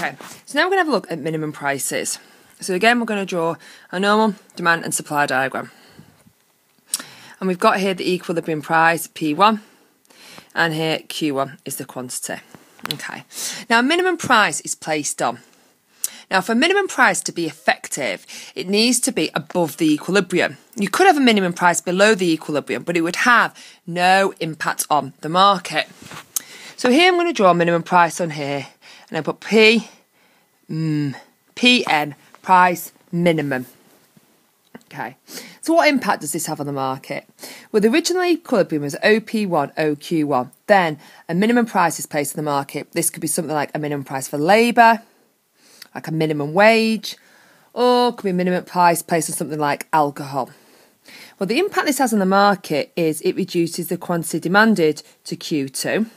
Okay, so now we're going to have a look at minimum prices. So again, we're going to draw a normal demand and supply diagram. And we've got here the equilibrium price, P1, and here Q1 is the quantity. Okay, now minimum price is placed on. Now for minimum price to be effective, it needs to be above the equilibrium. You could have a minimum price below the equilibrium, but it would have no impact on the market. So here I'm going to draw a minimum price on here, and I put PN, price minimum. Okay, so what impact does this have on the market? Well, the original equilibrium was OP1, OQ1. Then a minimum price is placed in the market. This could be something like a minimum price for labour, like a minimum wage, or could be a minimum price placed on something like alcohol. Well, the impact this has on the market is it reduces the quantity demanded to Q2.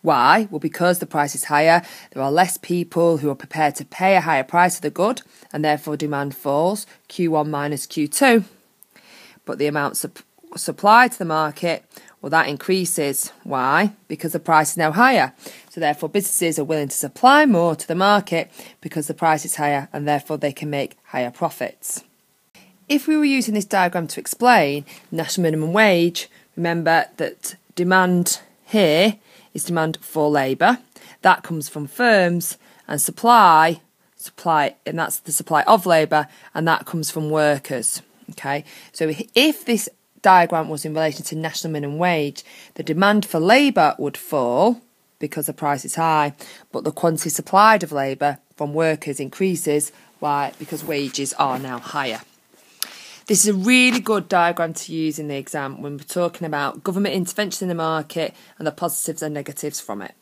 Why? Well, because the price is higher, there are less people who are prepared to pay a higher price for the good, and therefore demand falls, Q1 minus Q2. But the amount supplied to the market, well, that increases. Why? Because the price is now higher. So therefore businesses are willing to supply more to the market because the price is higher, and therefore they can make higher profits. If we were using this diagram to explain national minimum wage, remember that demand here is demand for labour. That comes from firms, and supply, and that's the supply of labour, and that comes from workers. Okay, so if this diagram was in relation to national minimum wage, the demand for labour would fall because the price is high, but the quantity supplied of labour from workers increases. Why? Because wages are now higher. This is a really good diagram to use in the exam when we're talking about government intervention in the market and the positives and negatives from it.